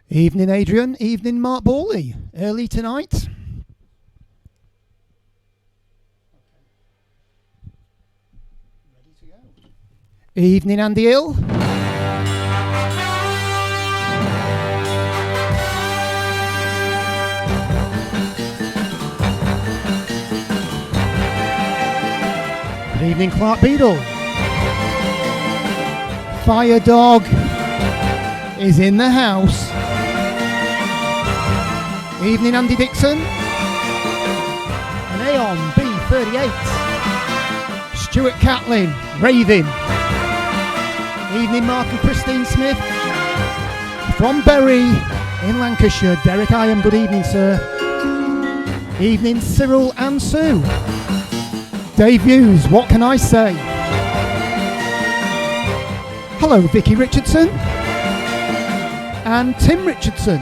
Evening, Adrian. Evening, Mark Bawley. Early tonight. Ready to go. Evening, Andy Hill. Good evening, Clark Beadle. Fire Dog is in the house. Evening, Andy Dixon. And Aeon B38. Stuart Catlin, raving. Evening, Mark and Christine Smith. From Bury in Lancashire, Derek Iam, good evening, sir. Evening, Cyril and Sue. Dave Hughes, what can I say? Hello, Vicky Richardson. And Tim Richardson.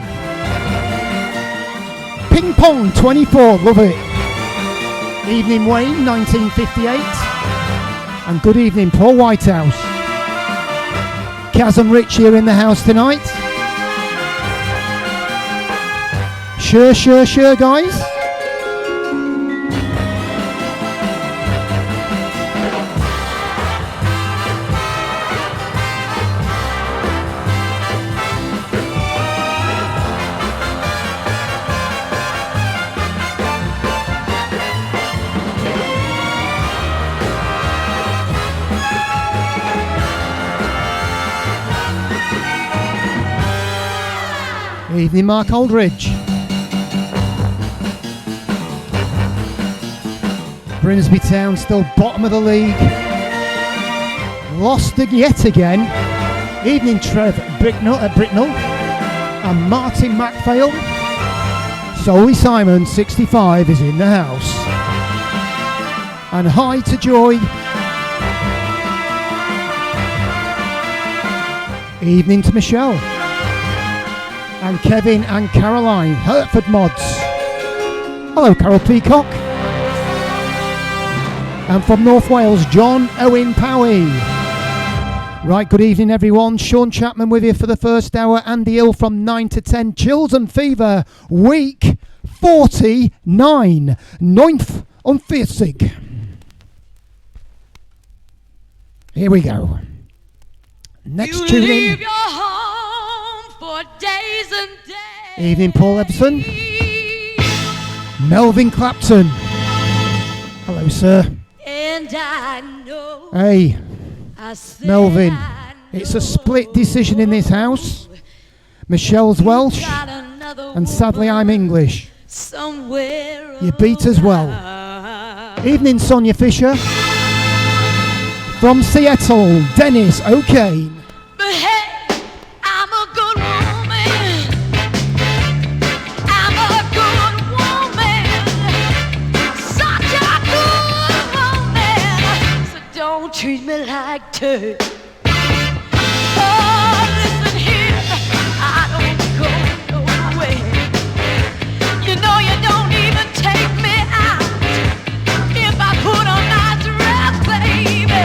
Ping Pong 24, love it. Evening Wayne 1958. And good evening Paul Whitehouse. Kaz and Rich here in the house tonight. Sure guys. Evening, Mark Aldridge. Grimsby Town still bottom of the league. Lost yet again. Evening, Trev Britnell and Martin MacPhail. Solly Simon, 65, is in the house. And hi to Joy. Evening to Michelle. And Kevin and Caroline, Hertford Mods. Hello, Carol Peacock. And from North Wales, John Owen Powie. Right, good evening, everyone. Sean Chapman with you for the first hour. Andy Hill from 9 to 10. Chills and Fever, week 49. 9th on Fearsig. Here we go. Next tune in. Days and days. Evening, Paul Everson. Melvin Clapton. Hello, sir. And I know. Hey, Melvin. It's a split decision in this house. Michelle's Welsh, and sadly I'm English. You beat as well. Evening, Sonia Fisher. From Seattle, Dennis O'Kane. Treat me like dirt. Oh, listen here, I don't go nowhere. You know you don't even take me out. If I put on my dress, baby,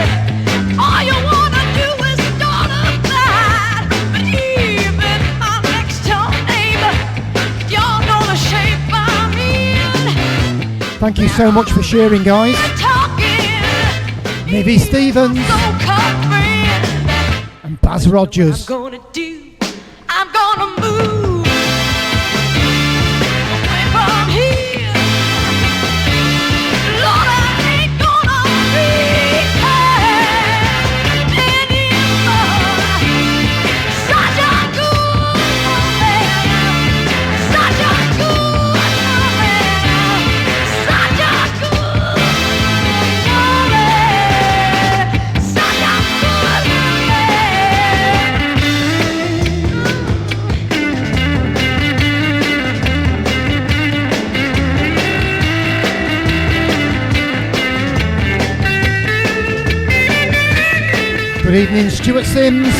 all you wanna do is start a fight. But even my next door neighbor, y'all know the shape I'm in. Thank you so much for sharing, guys. Nivy Stevens and Baz Rogers. I'm gonna move away from here. Lord, I ain't gonna return anymore. Such a good man, such a good man, such a good Good evening, Stuart Sims.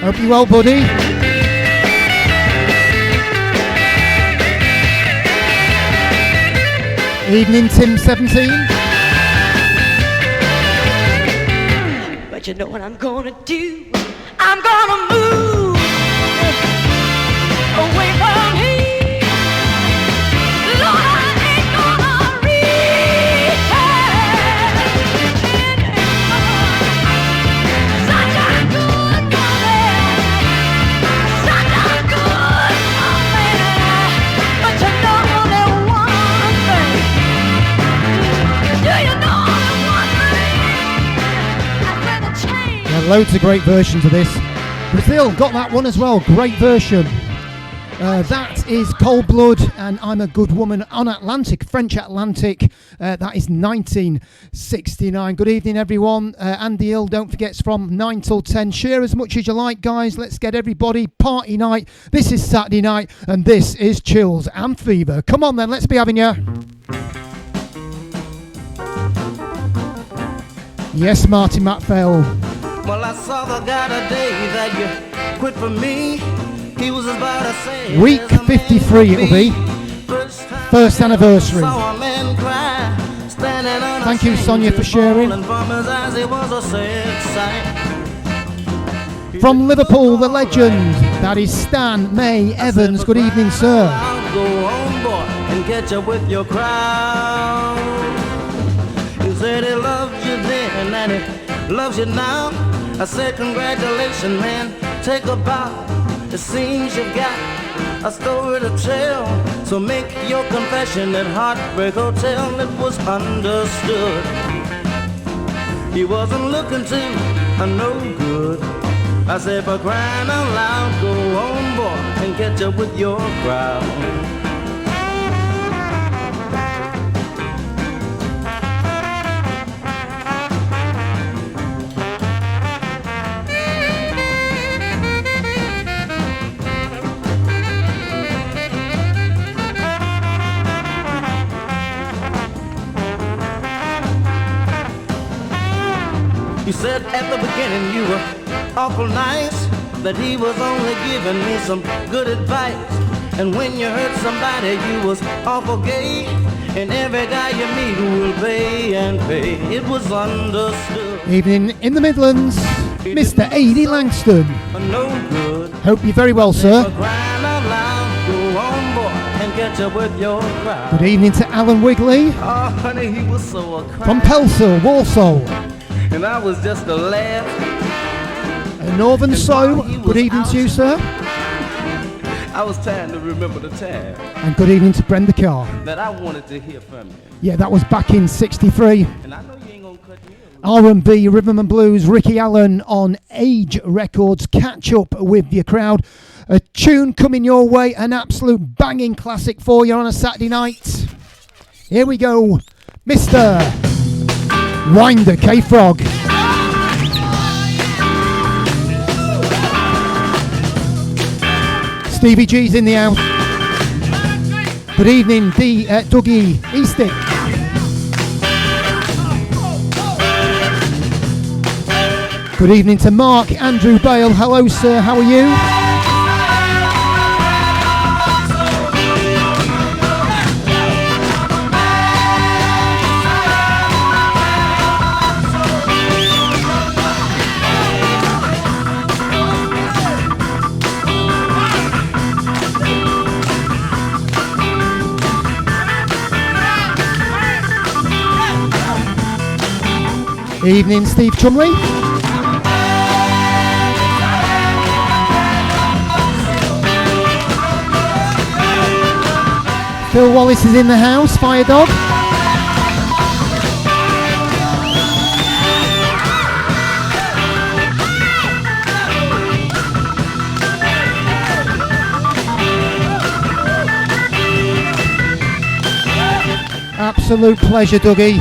Hope you're well, buddy. Evening, Tim 17. But you know what I'm gonna do? I'm gonna move Loads of great versions of this. Brazil got that one as well. Great version. That is Cold Blood and I'm a Good Woman on Atlantic, French Atlantic. That is 1969. Good evening, everyone. Andy Hill, don't forget, it's from 9 till 10. Share as much as you like, guys. Let's get everybody party night. This is Saturday night and this is Chills and Fever. Come on then, let's be having you. Yes, Martin Matfell. Well, I saw the guy today that you quit for me. He was about to say week 53 it'll be. First anniversary. Thank you, Sonia, for sharing. From Liverpool, the legend. That is Stan May Evans. Good evening, sir. Go on, boy, and catch up with your crowd. He said he loved you then and he loves you now. I said congratulations, man. Take a bow. It seems you've got a story to tell. So make your confession at Heartbreak Hotel. It was understood he wasn't looking to no good. I said, for crying out loud, go on, boy, and catch up with your crowd. You said at the beginning you were awful nice, that he was only giving me some good advice. And when you hurt somebody, you was awful gay, and every guy you meet will pay and pay. It was understood. Evening in the Midlands, Mr. A.D. Langston. No good. Hope you're very well, sir. Good evening to Alan Wigley. Oh, honey, he was so from Pelsall, Walsall. And I was just a laugh. Northern Soul, good evening to you, sir. I was trying to remember the time. And good evening to Brenda Carr. That I wanted to hear from you. Yeah, that was back in '63. And I know you ain't gonna cut me R&B, Rhythm and Blues, Ricky Allen on Age Records. Catch up with your crowd. A tune coming your way, an absolute banging classic for you on a Saturday night. Here we go, Mr. Winder K-Frog. Stevie G's in the house. Good evening, Dougie Eastick. Good evening to Mark Andrew Bale. Hello, sir. How are you? Evening, Steve Chumley. Phil Wallace is in the house, Fire Dog. Absolute pleasure, Dougie.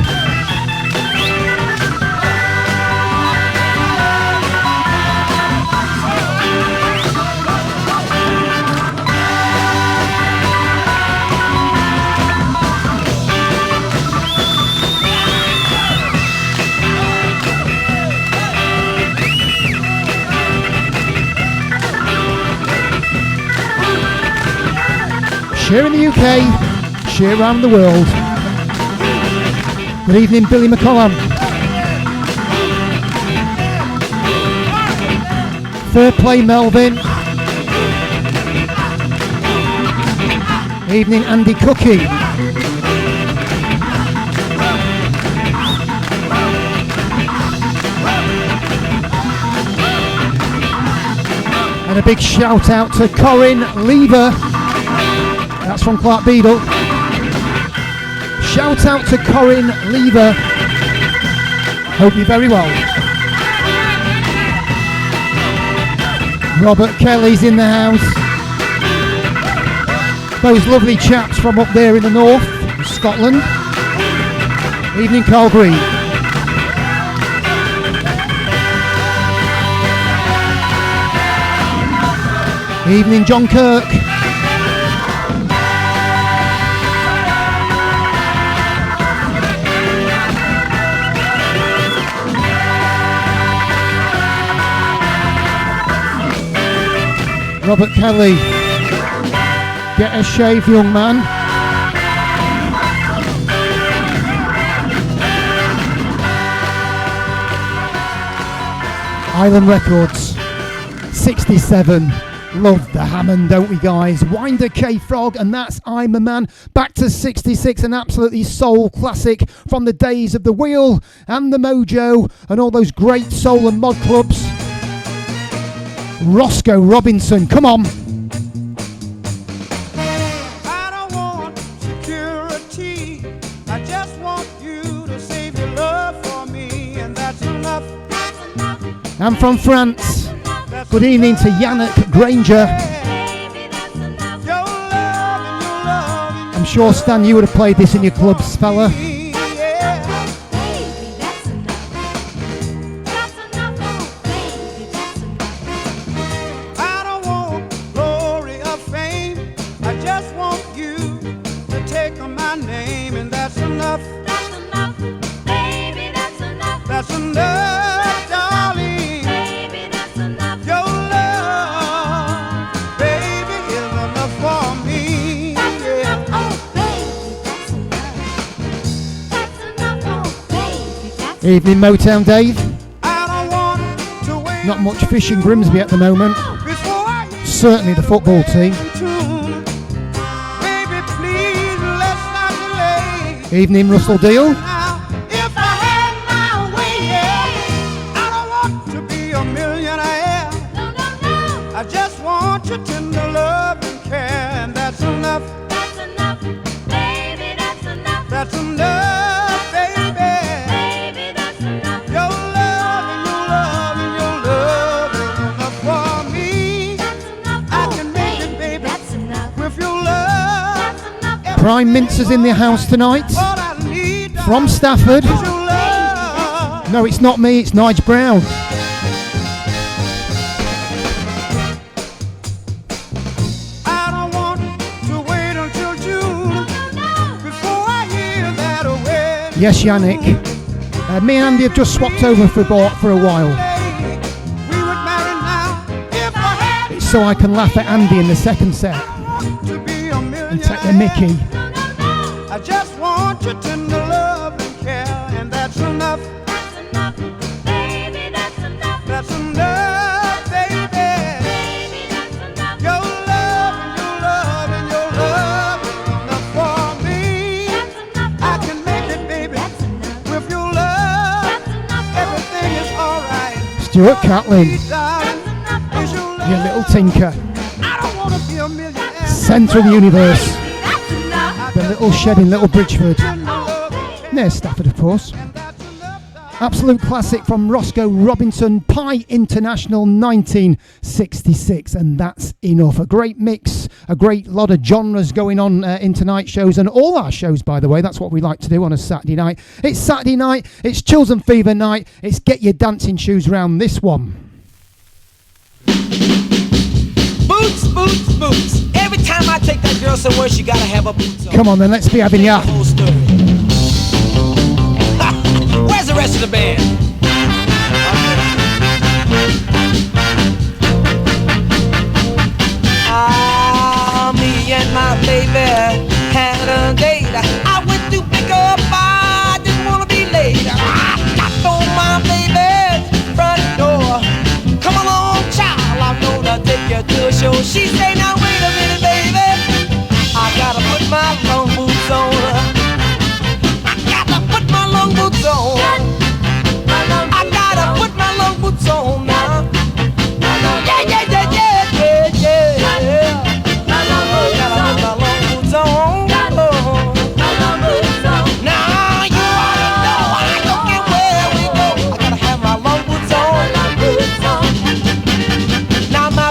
Share in the UK, share around the world. Good evening, Billy McCollum. Fair play, Melvin. Evening, Andy Cookie. And a big shout out to Corinne Lever. That's from Clark Beadle. Shout out to Corinne Lever. Hope you're very well. Robert Kelly's in the house. Those lovely chaps from up there in the north, Scotland. Evening, Carl Green. Evening, John Kirk. Robert Kelly, get a shave, young man. Island Records, 67. Love the Hammond, don't we, guys? Winder K Frog, and that's I'm a Man. Back to 66, an absolutely soul classic from the days of the Wheel and the Mojo and all those great soul and mod clubs. Roscoe Robinson, come on. I don't want security. I just want you to save your love for me, and that's enough. And from France, good evening to Yannick Granger. I'm sure, Stan, you would have played this in your clubs, fella. Evening, Motown Dave. Not much fish in Grimsby at the moment. Certainly the football team. Evening, Russell Deal. I just want your tender love and care, and that's enough. That's enough, baby, that's enough. That's enough, baby. Baby, that's enough. Your love and your love and your love is enough for me. That's enough. I can make it, baby. That's enough. With your love. That's enough. Prime Mincer's in the house tonight. From Stafford. No, it's not me, it's Nigel Brown. Yes, Yannick. Me and Andy have just swapped over for a while. It's so I can laugh at Andy in the second set and take the mickey. I just want your tender love and care, and that's enough. That's enough, baby, that's enough. That's enough, baby. Baby, that's enough. Your love and your love and your love is enough for me. That's enough. I can make it, baby. That's enough. With your love, that's enough. Everything is alright. Stuart Catlin, your little tinker. I don't want to be a millionaire. Centre of the universe. The little shed in Little Bridgeford. Near Stafford, of course. Absolute classic from Roscoe Robinson, Pie International 1966, and that's enough. A great mix, a great lot of genres going on in tonight's shows, and all our shows, by the way. That's what we like to do on a Saturday night. It's Saturday night, it's Chills and Fever night, it's get your dancing shoes round this one. Boots, boots, boots. Every time I take that girl somewhere, she gotta have her boots on. Come on then, let's be having ya. Where's the rest of the band? Me and my baby had a date. I went to pick her up, I didn't wanna be late. I knocked on my baby's front door. Come along, child, I'm gonna take you to a show. She say, now wait a minute, baby, I gotta put my long boots on. I gotta put my long boots on. I gotta put my long boots on now. Yeah, yeah, yeah, yeah, yeah, yeah. I gotta put my long boots on. Now you ought to know I don't care where we go. I gotta have my long boots on. Now my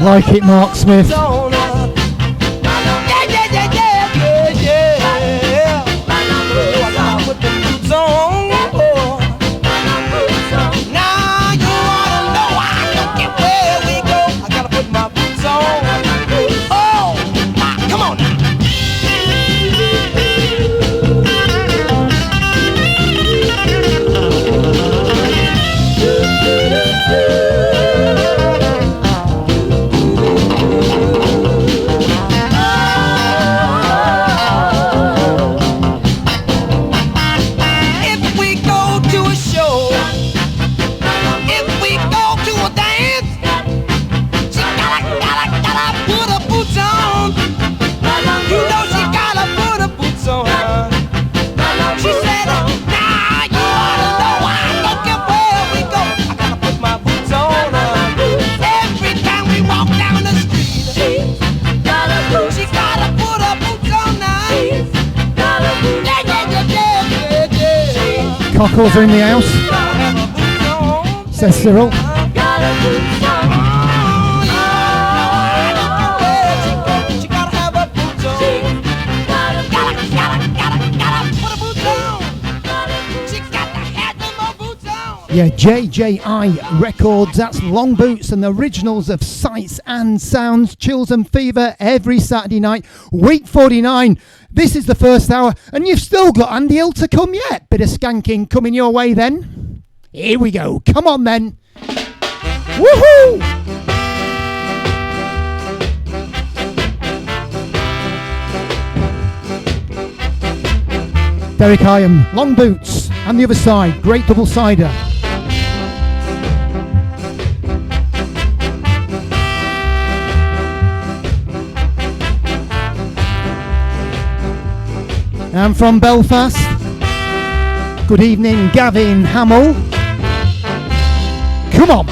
Like it, Mark Smith. Yeah, yeah, yeah, yeah, yeah, yeah. Oh, I gotta put them boots on. Now you ought to know I don't care where we go. I gotta put my boots on. Oh, come on now. Cockles are in the house, says Cyril. Yeah, JJI Records, that's Long Boots and the originals of Sights and Sounds, Chills and Fever every Saturday night, week 49. This is the first hour, and you've still got Andy Hill to come yet. Bit of skanking coming your way then. Here we go, come on then. Woohoo! Derek Hyam, Long Boots, and the other side, great double-sider. And from Belfast, good evening, Gavin Hamill. Come on.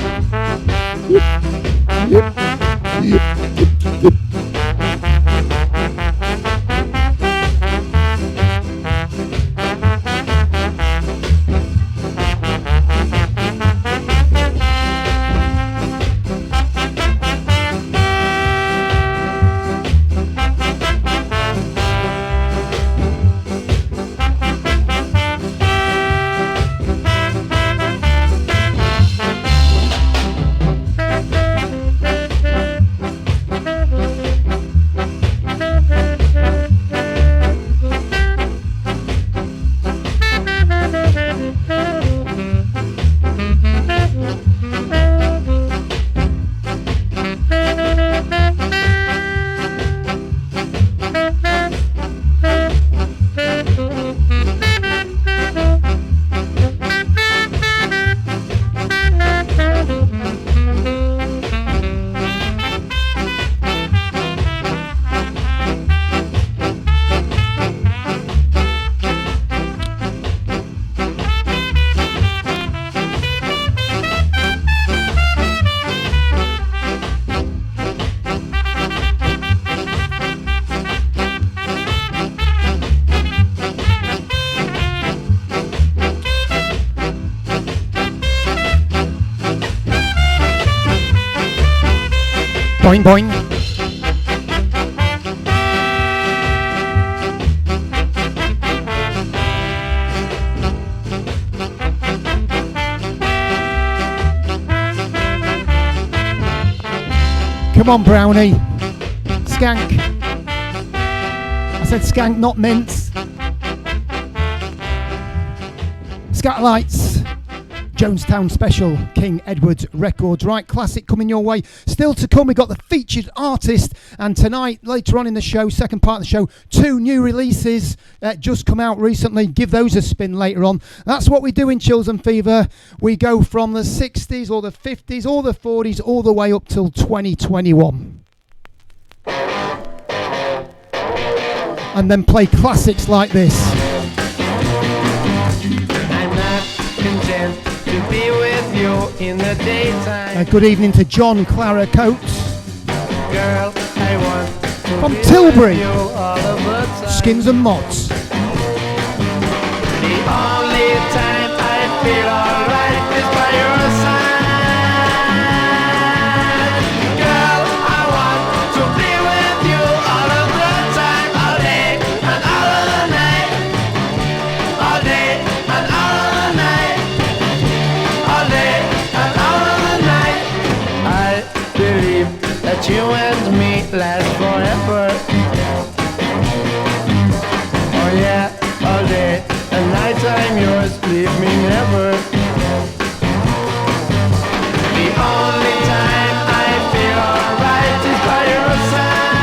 Boing, boing. Come on, Brownie. Skank. I said skank, not mince. Scatterlights. Jonestown Special, King Edward's Records. Right, classic coming your way. Still to come, we've got the featured artist. And tonight, later on in the show, second part of the show, 2 new releases just come out recently. Give those a spin later on. That's what we do in Chills and Fever. We go from the 60s or the 50s or the 40s all the way up till 2021. And then play classics like this. I'm not content to be with you in the daytime. Good evening to John Clara Coates. Girl, I want to from be Tilbury. with you all of the time. Skins and Mods. The only time I feel alright is by your side. Girl, I you and me last forever. Oh yeah, all day and night I'm yours, leave me never. The only time I feel alright is by your side.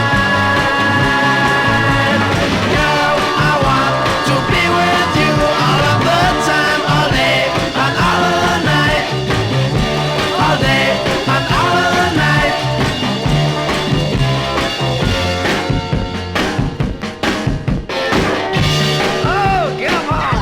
Girl, I want to be with you all of the time, all day and all of the night. All day and all of the night. Oh, come on.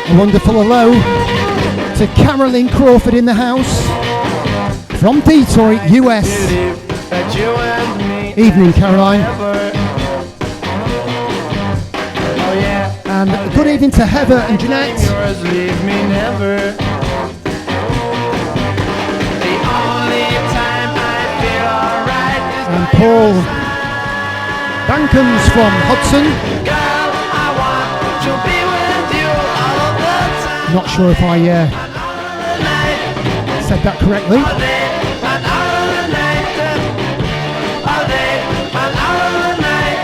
A wonderful hello to Carolyn Crawford in the house from Detroit, US. That you and me Evening, Caroline. forever. Oh yeah. And good evening to Heather and Jeanette. Yours, leave me never. The only time I feel alright is And by Paul your side. Dankins from Hudson. Girl, I want to be with you all of the time. Not sure if I All of the night. said that correctly. All day and all of the night. All day and all of the night.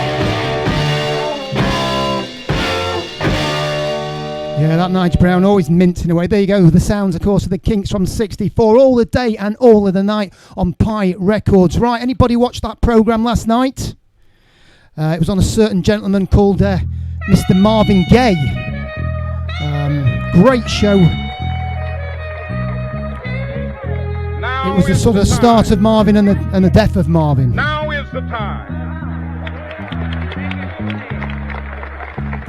Yeah, that Nigel Brown always minting away. There you go. The sounds, of course, of the Kinks from '64, all the day and all of the night on Pi Records. Right, anybody watch that programme last night? It was on a certain gentleman called Mr. Marvin Gaye. Great show. It was the sort of start of Marvin and the death of Marvin. Now is the time.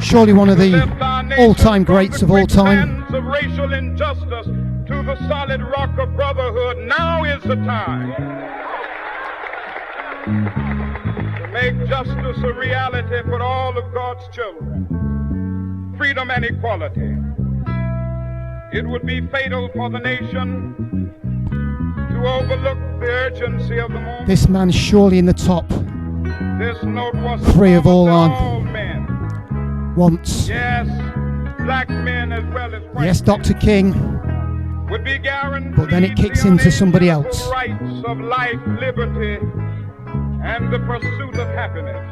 Surely one of the Lift our nation all-time from greats the of all time. quicksands of racial injustice to the solid rock of brotherhood. Now is the time to make justice a reality for all of God's children. Freedom and equality. It would be fatal for the nation to overlook the urgency of the moment. This man's surely in the top This note was three of all on our men. wants. Yes, black men as well as white Yes, Dr. King. would be guaranteed But then it kicks the into somebody unalienable else. rights of life, liberty, and the pursuit of happiness.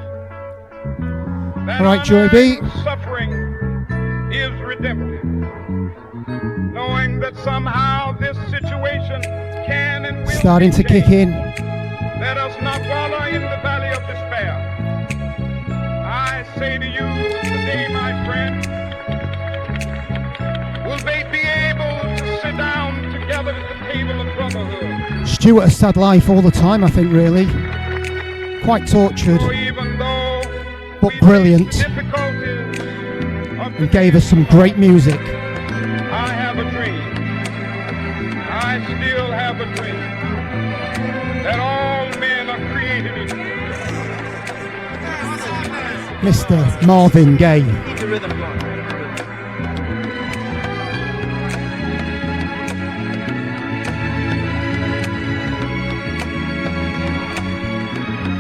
That All right, Joy B. unearned suffering is redemptive. Knowing that somehow this situation can and will Starting be to kick changed. in. Let us not wallow in the valley of despair. I say to you today, my friend, will they be able to sit down together at the table of brotherhood? Stuart has had life all the time, I think, really. Quite tortured, So even though but we brilliant. face difficulties of And gave us some great music. I have a dream. I still have a dream that all men are created equal. Mr. Marvin Gaye. Keep the rhythm going.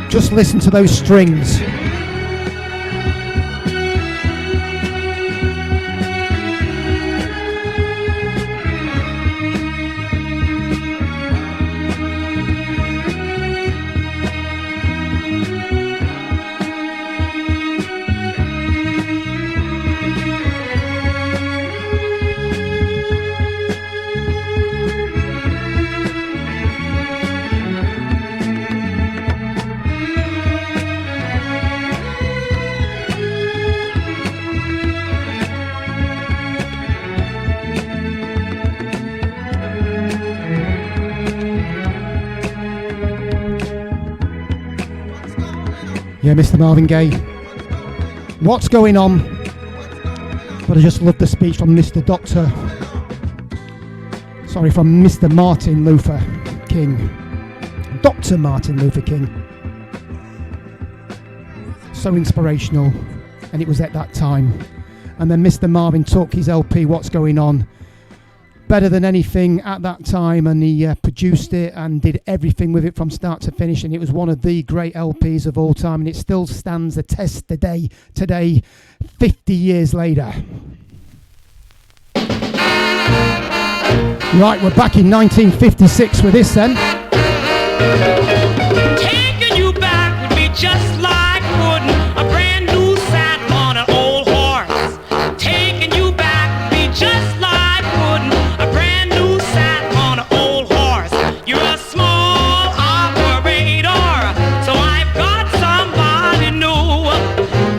Just listen to those strings. Yeah, Mr. Marvin Gaye. What's going on? But I just love the speech from Mr. from Mr. Martin Luther King. Dr. Martin Luther King. So inspirational, and it was at that time. And then Mr. Marvin took his LP, What's Going On, better than anything at that time, and he produced it and did everything with it from start to finish, and it was one of the great LPs of all time, and it still stands the test today 50 years later. Right, we're back in 1956 with this then. Taking you back would be just like putting a brand new saddle on an old horse. Taking you back would be just like putting a brand new saddle on an old horse. You're a small operator, so I've got somebody new.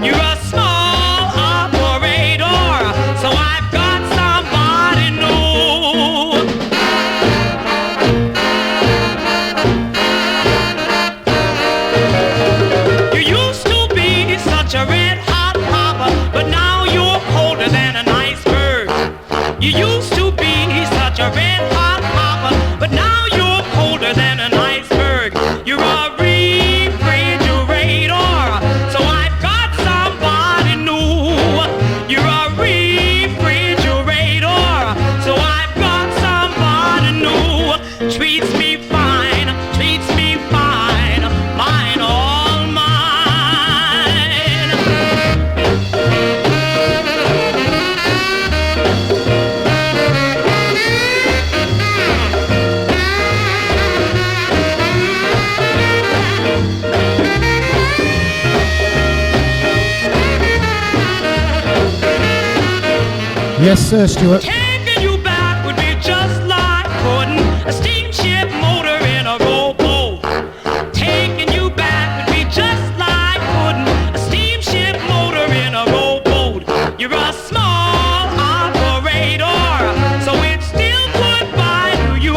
You're a small operator, so I've got somebody new. You used to be such a red hot popper, but now you're colder than an iceberg. You used to be such a red hot popper, but now you're colder than an iceberg. You're a refrigerator, so I've got somebody new. You're a refrigerator, so I've got somebody new. Treats me fine, mine all mine. Yes, sir, Stuart. Taking you back would be just like putting a steamship motor in a rowboat. Taking you back would be just like putting a steamship motor in a rowboat. You're a small operator, so it's still goodbye to you.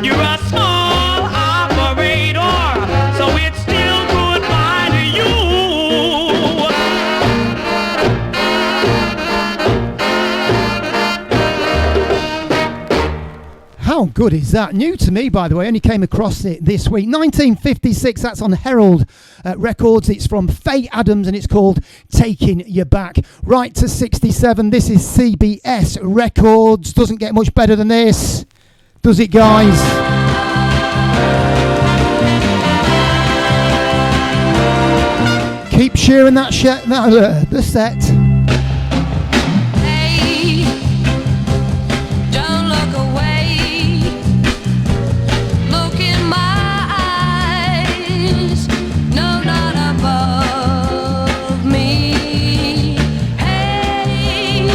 You're a small operator, so it's still goodbye to you. How good is that? New to me, by the way. Only came across it this week. 1956. That's on Herald Records. It's from Faye Adams, and it's called "Taking You Back." Right to 67. This is CBS Records. Doesn't get much better than this, does it, guys? Keep sharing that the set. Hey, don't look away. Look in my eyes. No, not above me. Hey,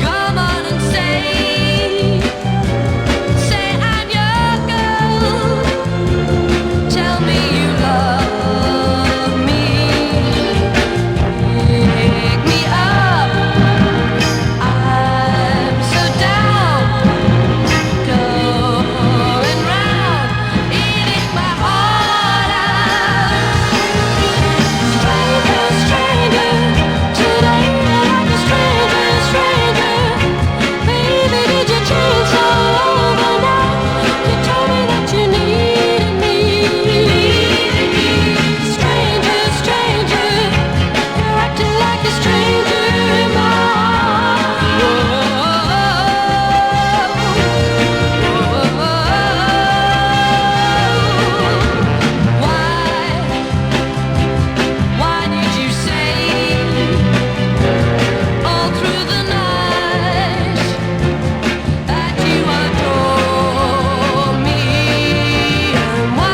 come on and say I'm your girl. Tell me you love me. Pick me up. I'm so down. Going round, eating my heart out. Stranger, stranger, today I'm a stranger, stranger. Baby, did you change so overnight? You told me that you needed me. Stranger, stranger, you're acting like a stranger in my Why did you say all through the night that you adore me? And why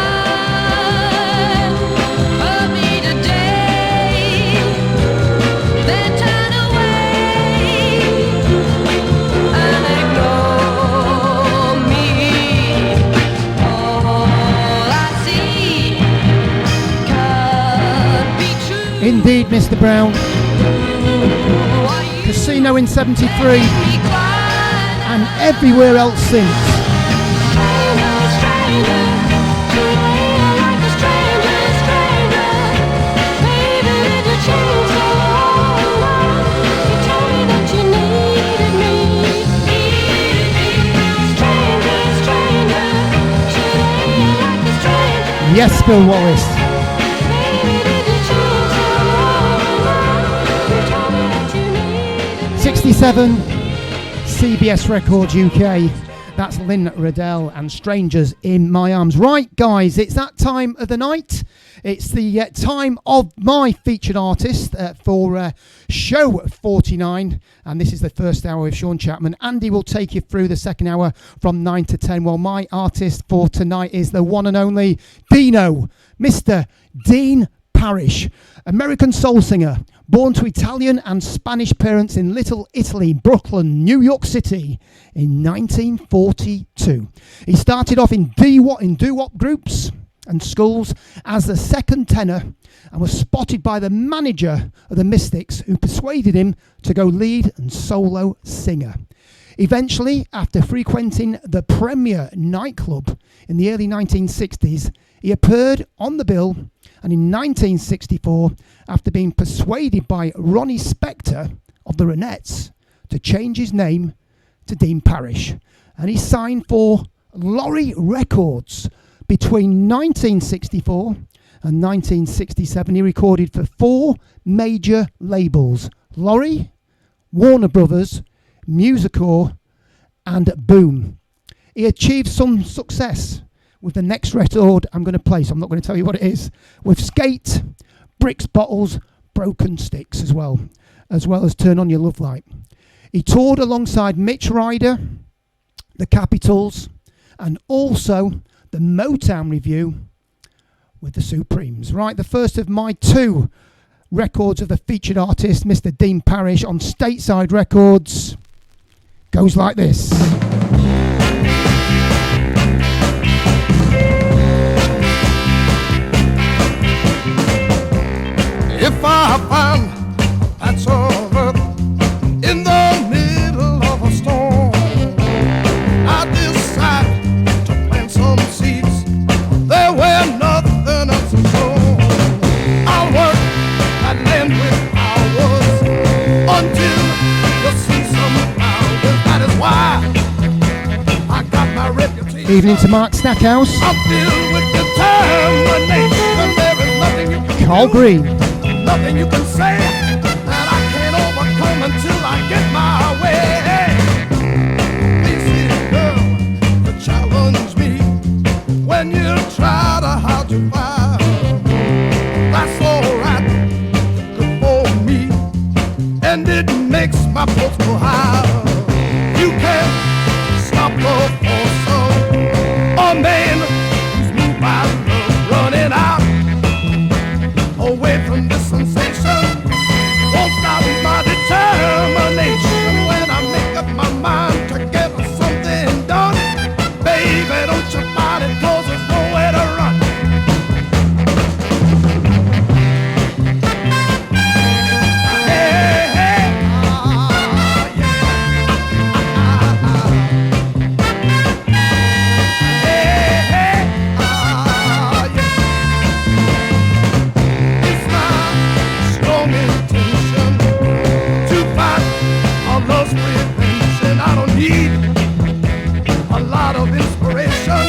hurt me today, then turn away and ignore me? All I see can't be true. Indeed, Mr. Brown. Why you Casino in 73 make me cry and everywhere else since. Stranger, stranger, today I'm like a stranger, stranger. Baby, did you change so overnight? You told me that you needed me. Stranger, stranger, today I'm like a stranger. Yes, Bill Wallace. Baby, did you change so overnight? You told me that you needed me. 67, CBS Records UK. That's Lynn Riddell and Strangers in My Arms. Right, guys, it's that time of the night. It's the time of my featured artist for show 49. And this is the first hour with Sean Chapman. Andy will take you through the second hour from 9 to 10. Well, my artist for tonight is the one and only Dino, Mr. Dean Parrish, American soul singer, born to Italian and Spanish parents in Little Italy, Brooklyn, New York City in 1942. He started off in doo-wop groups and schools as the second tenor and was spotted by the manager of the Mystics, who persuaded him to go lead and solo singer. Eventually, after frequenting the Premier nightclub in the early 1960s, he appeared on the bill, and in 1964, after being persuaded by Ronnie Spector of the Ronettes to change his name to Dean Parrish, and he signed for Laurie Records. Between 1964 and 1967, he recorded for 4 major labels: Laurie, Warner Brothers, Musicor, and Boom. He achieved some success with the next record I'm going to play, so I'm not going to tell you what it is, with Skate, Bricks, Bottles, Broken Sticks as well as Turn On Your Love Light. He toured alongside Mitch Ryder, the Capitals, and also the Motown Review with the Supremes. Right, the first of my 2 records of the featured artist, Mr. Dean Parrish, on Stateside Records, goes like this. If I find that's of earth in the middle of a storm, I decide to plant some seeds there where nothing else is grown. I'll work that land with hours until the season flowers. That is why I got my reputation. Evening to Mark Stackhouse. I'm filled with determination. There is nothing you can Carl do. Green. Nothing you can say that I can't overcome until I get my way. Easy girl, to challenge me when you try to hide your fire. That's alright, good for me, and it makes my pulse go higher. You can't stop the force of a man who's moved by love running out away from this sensation. Won't stop my determination when I make up my mind to get something done. Baby, don't you fight it, 'cause there's nowhere to run. Hey, hey, yeah. Hey, hey, yeah. It's my strong intention to fight a love's prevention. I don't need a lot of inspiration,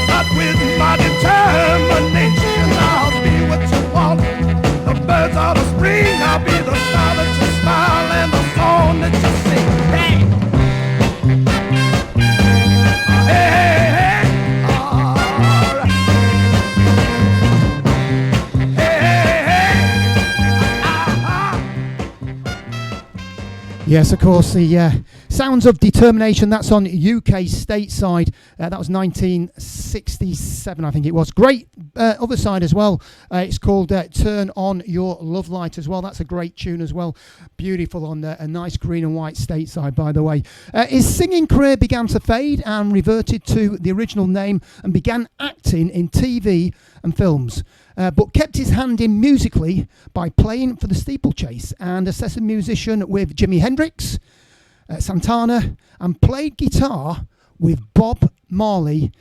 but with my determination, I'll be what you want. The birds of the spring, I'll be the star that you smile and the song that you sing. Hey, hey, hey, hey. All right. Yes, of course, the Sounds of Determination, that's on UK Stateside. That was 1967, I think it was. Great other side as well. It's called Turn On Your Love Light as well. That's a great tune as well. Beautiful on a nice green and white Stateside, by the way. His singing career began to fade and reverted to the original name and began acting in TV and films. But kept his hand in musically by playing for the Steeplechase and a session musician with Jimi Hendrix, Santana, and played guitar with Bob Marley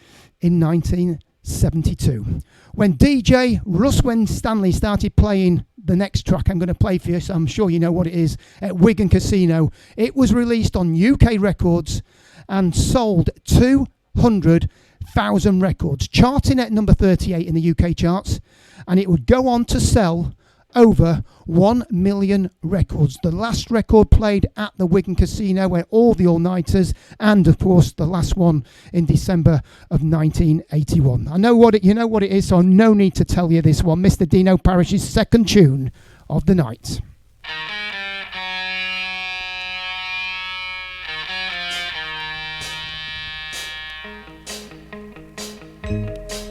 in 1972. When DJ Russ Winstanley started playing the next track I'm going to play for you, so I'm sure you know what it is, at Wigan Casino, it was released on UK Records and sold 200,000 records, charting at number 38 in the UK charts, and it would go on to sell over 1 million records. The last record played at the Wigan Casino where all the all-nighters, and of course the last one in December of 1981. I know what you know what it is, so no need to tell you this one. Mr. Dino Parrish's second tune of the night.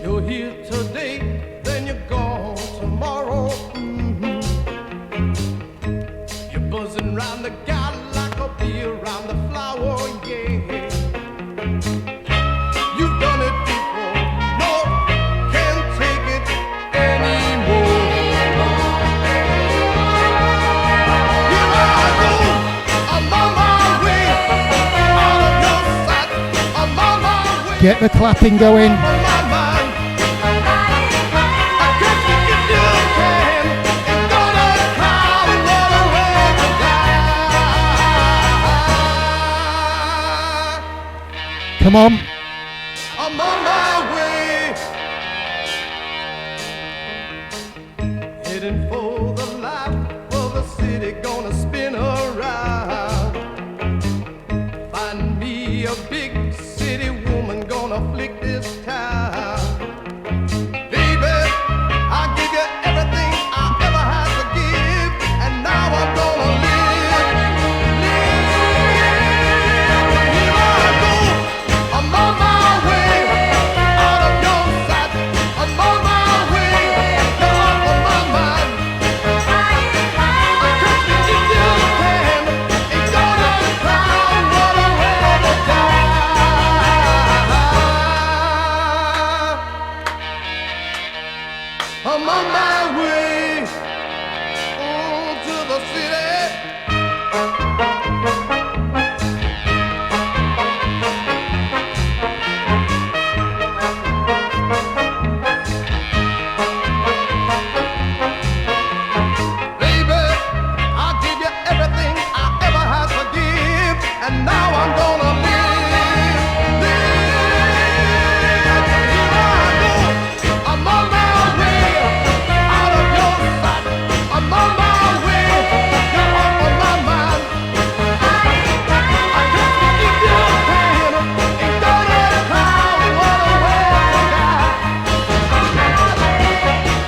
You're here today, then you're gone tomorrow. You're buzzing round the garden like a bee around the flower, yeah. You've done it before, no, can't take it anymore. Here I go, I'm on my way, out of your sight, I'm on my way. Get the clapping going. Come on. I'm on my way, heading for the life of the city, gonna spin around. Find me a big city woman, gonna flick this town. Baby, I give you everything I ever had to give, and now I'm gonna live. I'm on my way, out of your sight. I'm on my way, you're off of my mind. I can't get you still can. Ain't gonna cry, what a way to die. I'm on my way, to the city. And now I'm gonna live, Here I go, I'm on my way, out of your sight. I'm on my way, you're off of my mind. I can't keep your pain, ain't gonna cry, what a way to die.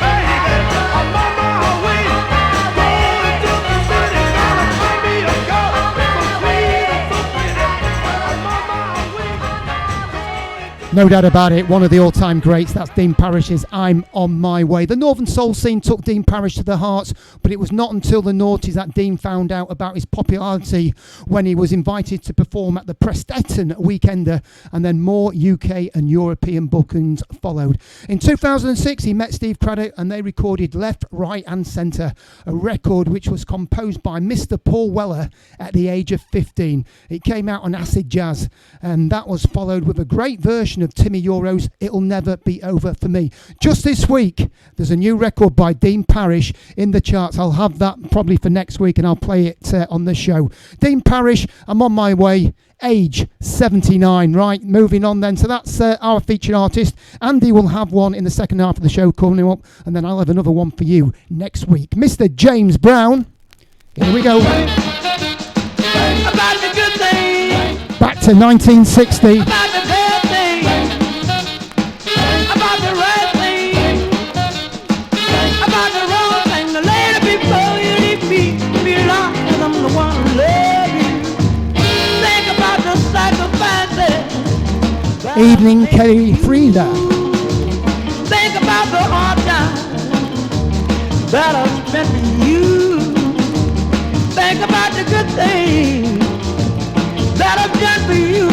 Baby, I'm on my way, going to the city, gonna find me a girl, so sweet and so pretty. I'm on my way. No doubt about it, one of the all-time greats. That's Dean Parrish's I'm on My Way. The Northern Soul scene took Dean Parrish to the heart, but it was not until the noughties that Dean found out about his popularity when he was invited to perform at the Prestetton Weekender, and then more UK and European bookings followed. In 2006, he met Steve Craddock and they recorded Left, Right and Centre, a record which was composed by Mr. Paul Weller at the age of 15. It came out on Acid Jazz, and that was followed with a great version of Timmy Euro's It'll Never Be Over For Me. Just this week, there's a new record by Dean Parrish in the charts. I'll have that probably for next week and I'll play it on the show. Dean Parrish, I'm on my way, age 79. Right, moving on then. So that's our featured artist. Andy will have one in the second half of the show coming up, and then I'll have another one for you next week. Mr. James Brown, here we go. About the good thing, Back to 1960. about the bad thing, about the right thing, about the wrong thing. The lady before you leave me, be lost, and I'm the one who love you. Think about the sacrifices. Evening Kelly Frida. Think about the hard times that I've spent with you. Think about the good things that I've done for you.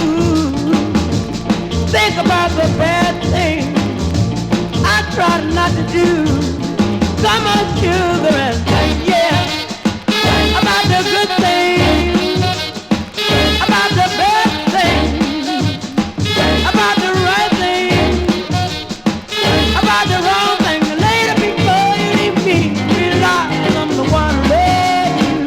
Think about the bad things I tried not to do. So much sugar and yeah. About the good things, about the bad things, about the right things, about the wrong thing. Later before you leave me, realize I'm the one who loves you.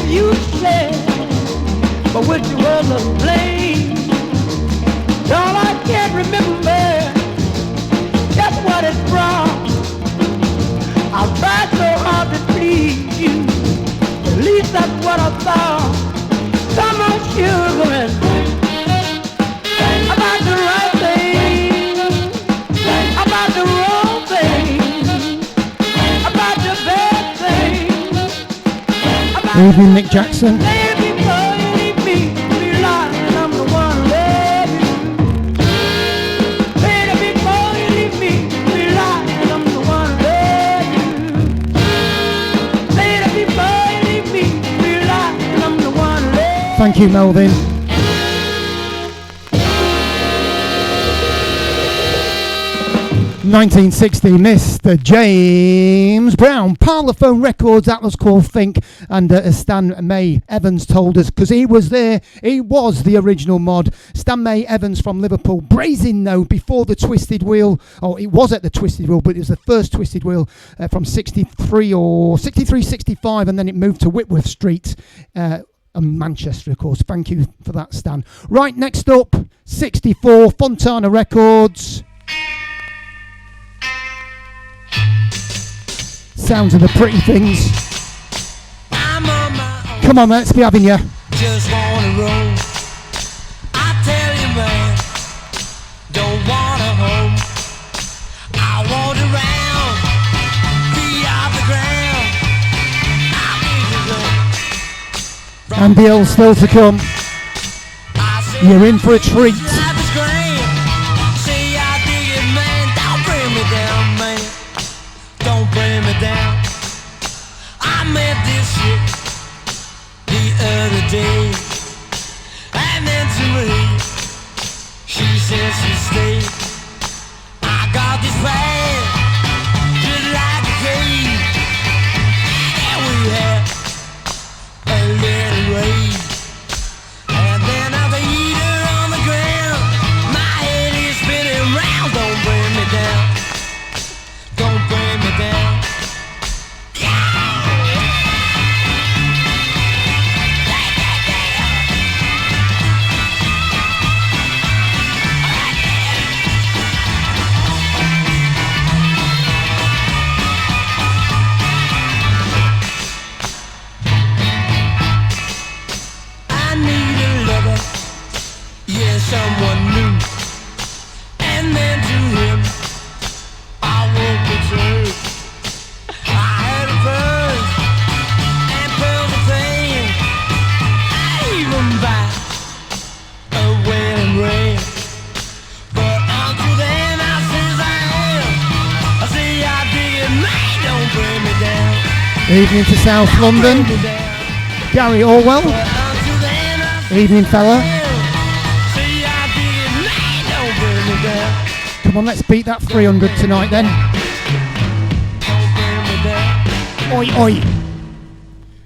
you said, but which was a blame. All I can't remember just what it's from. I tried so hard to please you, at least that's what I thought. Some more sugar and about the right thing, about the wrong thing, about the bad thing. Evening, Nick Jackson. Thank you, Melvin. (1960), Mr. James Brown, Parlophone Records, that was called Think, and as Stan May Evans told us, because he was there, he was the original mod. Stan May Evans from Liverpool, Brazen Note, before the Twisted Wheel, it was at the Twisted Wheel, but it was the first Twisted Wheel from 63 or 63, 65, and then it moved to Whitworth Street, and Manchester, of course. Thank you for that, Stan. Right, next up, 64, Fontana Records. Sounds of the Pretty Things. Come on, let's be having you. Just wanna roll. I tell you, man, don't want a home. I want around, be off the ground. And the L's still to come. You're in for a treat. Don't bring me down. I met this shit the other day, and then to me, she said she'd stay. I got this plan, just like a cage, and we had a little raid, and then I beat her on the ground. My head is spinning round. Don't bring me down. Don't bring me down. I need a lover, yeah, someone new, and then to him I won't betray. I had a buzz and pearls of pain. I even buy a wedding ring. But until then, I says I am. I say I dig it, man, don't bring me down. Evening to South London. Gary Orwell. But until then, I Evening, fella. say I dig it, man, don't bring me down. Come on, let's beat that 300 tonight then. Oi, oi.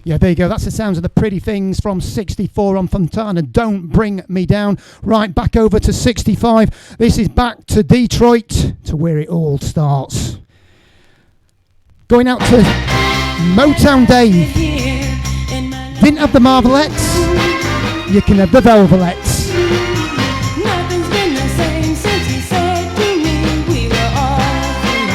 Yeah, there you go. That's the sounds of the Pretty Things from 64 on Fontana. Don't bring me down. Right, back over to 65. This is back to Detroit, to where it all starts. Going out to Motown Dave. Didn't have the Marvelettes. You can have the Velvelettes. Nothing's been the same since he said to me we were all free.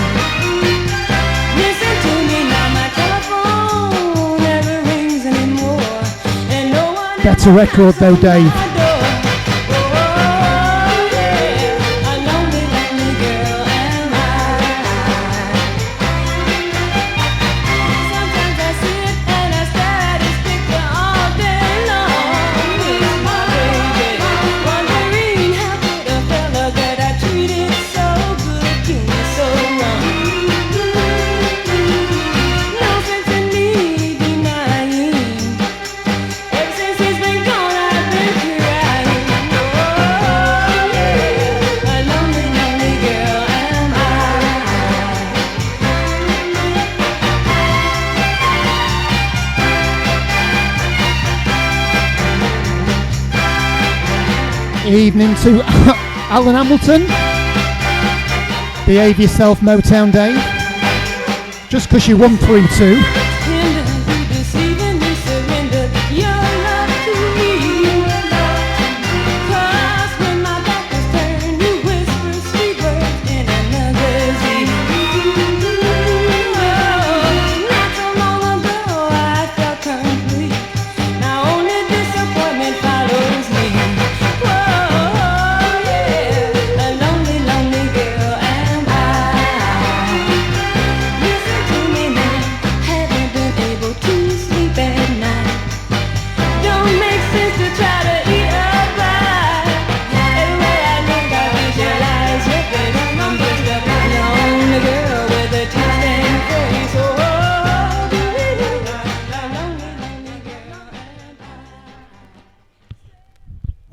Listen to me now, my telephone never rings anymore, and no one Better record though, Dave. Evening to Alan Hamilton. Behave yourself, Motown Dave. Just because you won 3-2.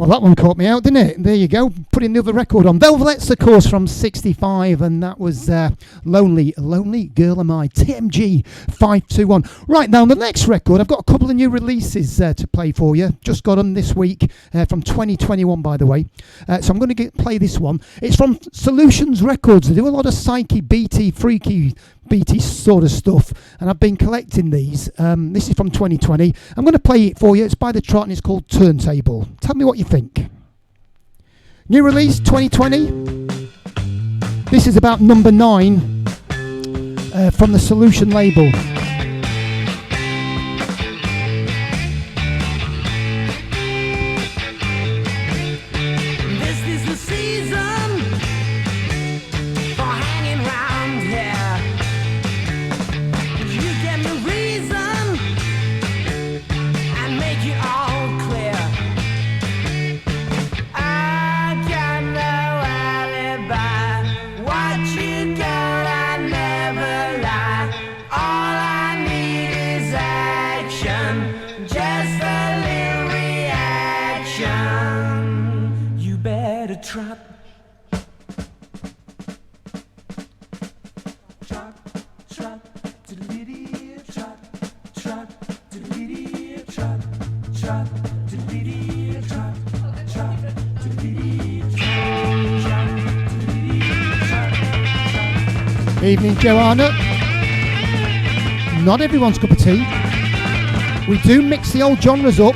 Well, that one caught me out, didn't it? There you go, putting the other record on. Velvets, of course, from 65, and that was Lonely, Lonely Girl Am I, TMG 521. Right, now, the next record, I've got a couple of new releases to play for you. Just got them this week, from 2021, by the way. So I'm going to play this one. It's from Solutions Records. They do a lot of psyche, BT, freaky, BT sort of stuff, and I've been collecting these. This is from 2020. I'm going to play it for you. It's by the Trot and it's called Turntable. Tell me what you think. New release 2020. This is about number 9 from the Solution label. This is the season for hanging round here. You give me reason and make it all clear. I got no alibi. What you got, I never lie. All I need is action, just a little reaction. You better trot. Trot, trot, diddly-dee, trot, trot, diddly-dee, trot, trot, diddly-dee, trot, trot, diddly-dee, trot, trot, diddly-dee, trot, trot. Evening, Joanna. Not everyone's cup of tea. We do mix the old genres up.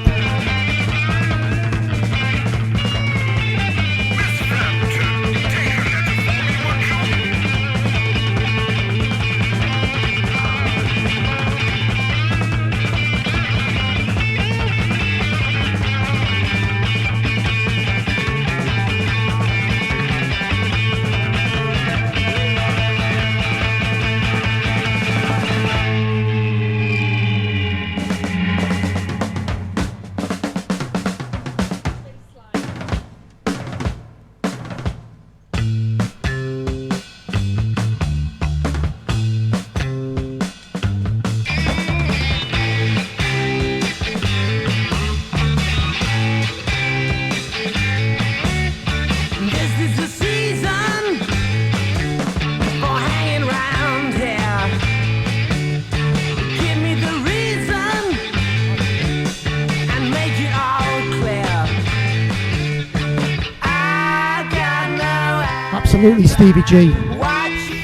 Absolutely, Stevie G.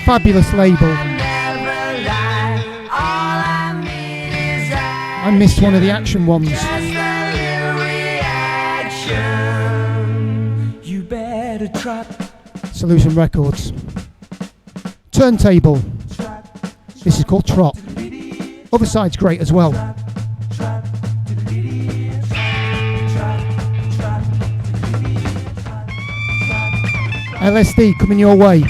Fabulous label. I missed one of the action ones. You better trot. Solution Records. Turntable. This is called Trot. Other side's great as well. LSD coming your way.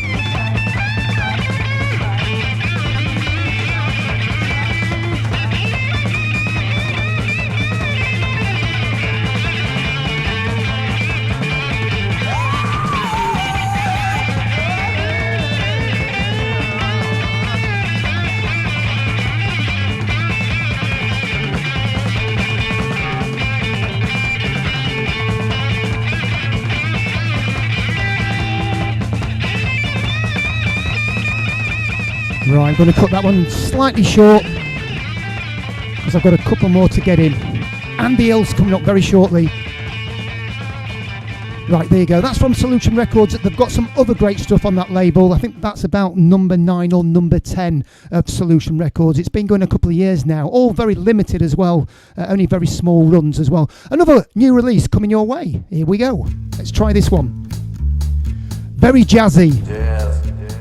Right, I'm going to cut that one slightly short because I've got a couple more to get in. Andy L's coming up very shortly. Right, there you go. That's from Solution Records. They've got some other great stuff on that label. I think that's about number 9 or number 10 of Solution Records. It's been going a couple of years now. All very limited as well. Only very small runs as well. Another new release coming your way. Here we go. Let's try this one. Very jazzy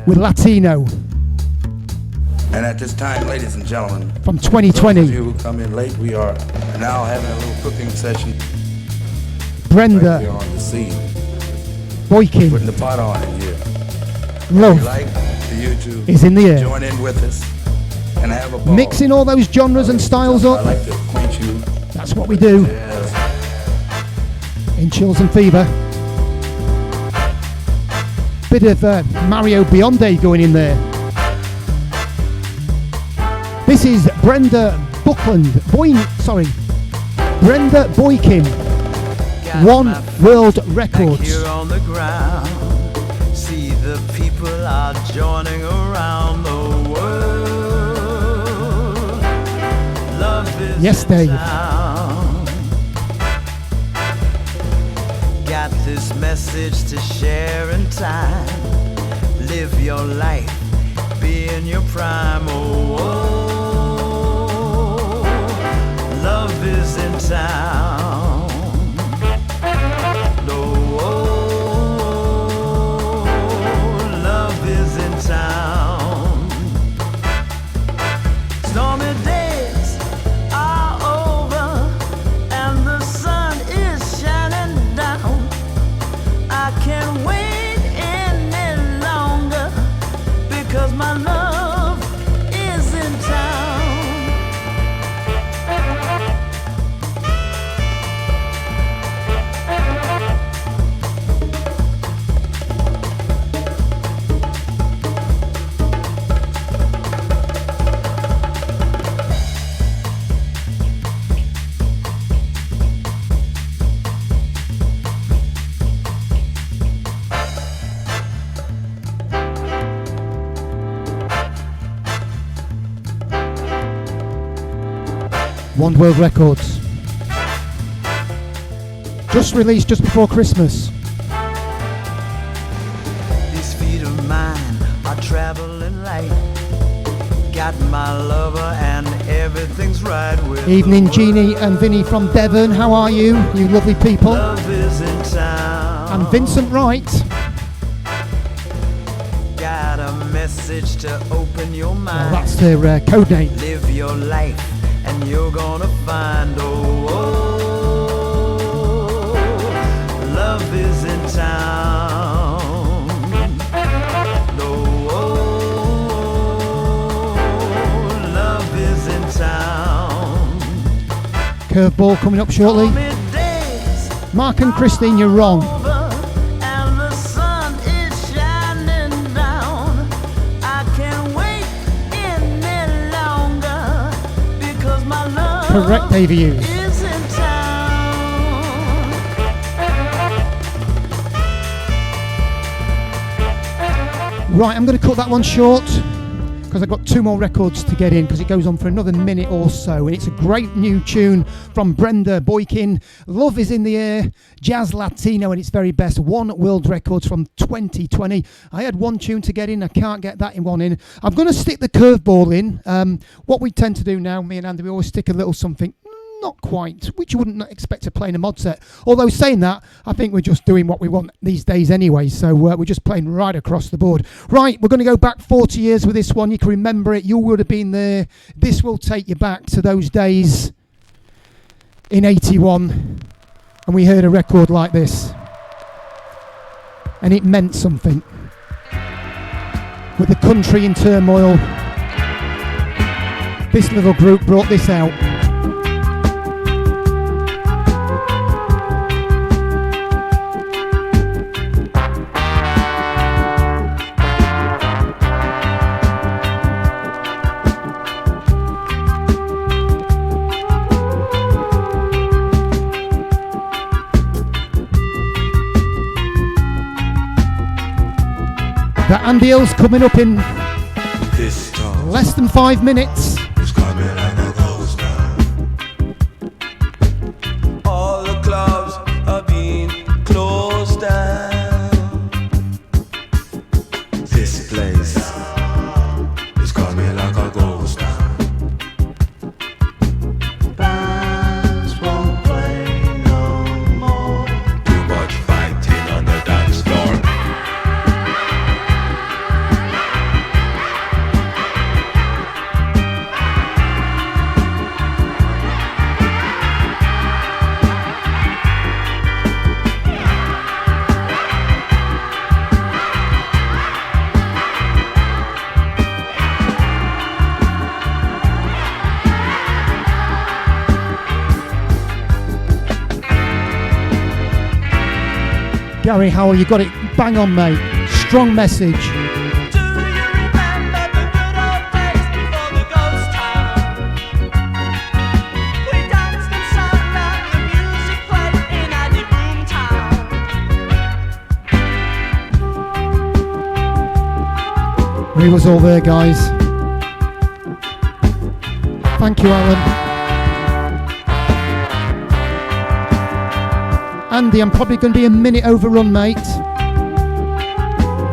with Latino. And at this time, ladies and gentlemen, from 2020, those of you who come in late, we are now having a little cooking session. Brenda right here on the scene. Boykin, putting the pot on in here. Love We'd like for you to is in the air. Join in with us and have a ball. Mixing all those genres and styles up. I'd like to acquaint you. That's what we do. Yes. In Chills and Fever. Bit of Mario Bionde going in there. This is Brenda Brenda Boykin. One World Records. Here on the ground, see the people are joining around the world. Love is Yes, in Dave. town. Got this message to share in time. Live your life, be in your prime. Oh, oh, love is in town. Stormy days are over and the sun is shining down. I can't wait any longer because my love is in town. One World Records. Just released just before Christmas. These feet of mine are traveling light. Got my lover and everything's right with Evening, the Jeannie and Vinny from Devon. How are you? You lovely people. love is in town. And Vincent Wright. Got a message to open your Well, mind. that's their code name. Live your life and you're gonna find oh, oh, love is in town. Oh, oh, love is in town. Curveball coming up shortly. Stormy days Mark and Christine, you're wrong. over and the sun is shining down. I can't wait any longer because my love Correct, Davey Hughes. is in town. Right, I'm going to cut that one short because I've got two more records to get in because it goes on for another minute or so. And it's a great new tune from Brenda Boykin. Love is in the air, jazz Latino at its very best. One World Records from 2020. I had one tune to get in. I can't get that in one in. I'm going to stick the curveball in. What we tend to do now, me and Andy, we always stick a little something. Not quite, which you wouldn't expect to play in a mod set. Although saying that, I think we're just doing what we want these days anyway. So we're just playing right across the board. Right, we're going to go back 40 years with this one. You can remember it. You would have been there. This will take you back to those days in 81. And we heard a record like this. And it meant something. With the country in turmoil, this little group brought this out. The Andy Hill's coming up in less than 5 minutes. All the clubs are being closed down. This place is coming like a ghost town. Bands won't play no more. Too much fighting on the dance floor. Gary Howell, you got it bang on, mate. Strong message. Do you remember the good old days before the ghost town? We danced and sang and the music played in our We was all there, guys. Thank you, Alan. Andy, I'm probably going to be a minute overrun, mate.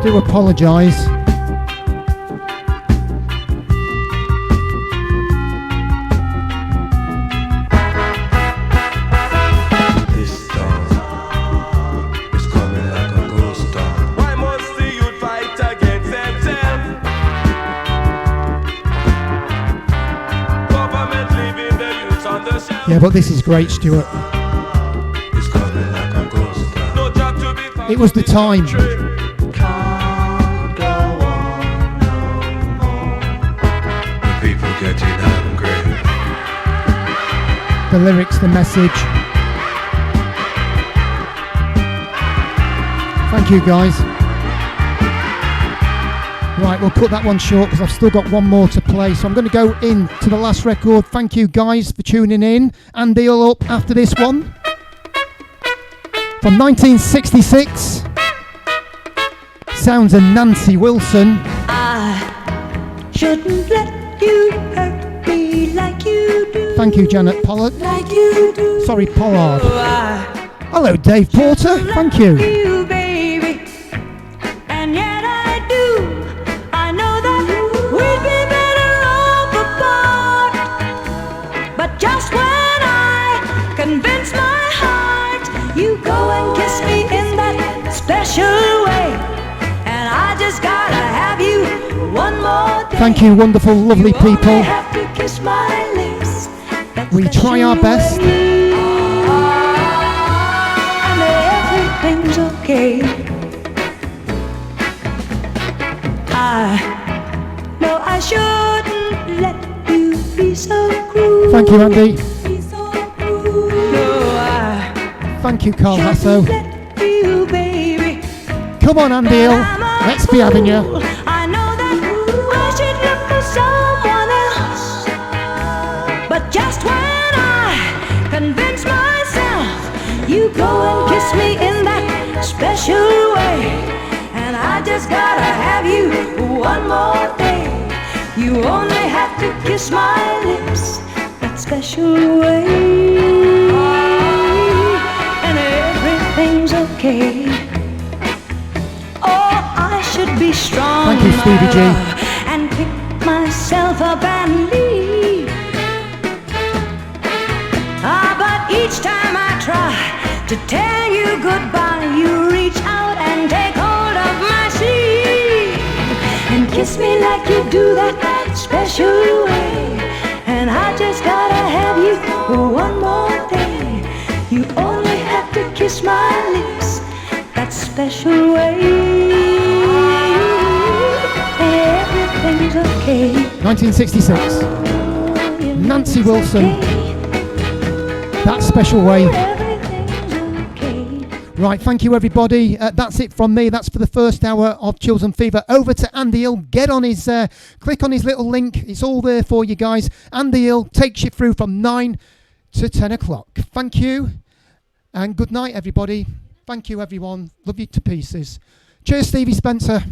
Do apologise. This storm is coming like a ghost storm. Why must the youth fight against themselves? Government leaving the youth on the shelf. Yeah, but this is great, Stuart. It's coming like a ghost storm. No job to be found. It was the time. Can't go on no more. The people getting angry. The lyrics, the message. Thank you, guys. Right, we'll cut that one short because I've still got one more to play. So I'm going to go in to the last record. Thank you, guys, for tuning in. Andy will up after this one. From 1966. Sounds of Nancy Wilson. I shouldn't let you hurt me like you do. Thank you, Janet Pollard. Like you do. Sorry, Pollard. Oh, I Hello, Dave Porter. Thank you. you, baby. And yet I do. I know that we'd be better off apart. But just when I convince my heart, you go and kiss me in that special way. And I just gotta have you one more day. Thank you, wonderful, lovely You only people. have to kiss my lips. That We try our special best. way. And everything's okay. I know I shouldn't let you be so cruel. Thank you, Andy. Be so cruel. No, I Thank you, Carl Hasso. shouldn't let you, baby. Come on, Andy Hill. Let's be having you. I know that I should look for someone else, but just when I convince myself, you go and kiss me in that special way, and I just gotta have you one more day. You only have to kiss my lips that special way, and everything's okay. I should be strong. Thank you, Stevie G. And pick myself up and leave. But each time I try to tell you goodbye, you reach out and take hold of my sleeve and kiss me like you do that special way. And I just gotta have you one more day. You only have to kiss my lips that special way. Everything's okay. 1966. Nancy Wilson. That special way. Everything's okay. Right, thank you, everybody. That's it from me. That's for the first hour of Chills and Fever. Over to Andy Hill. Get on his, click on his little link. It's all there for you guys. Andy Hill takes you through from 9 to 10 o'clock. Thank you. And good night, everybody. Thank you, everyone. Love you to pieces. Cheers, Stevie Spencer.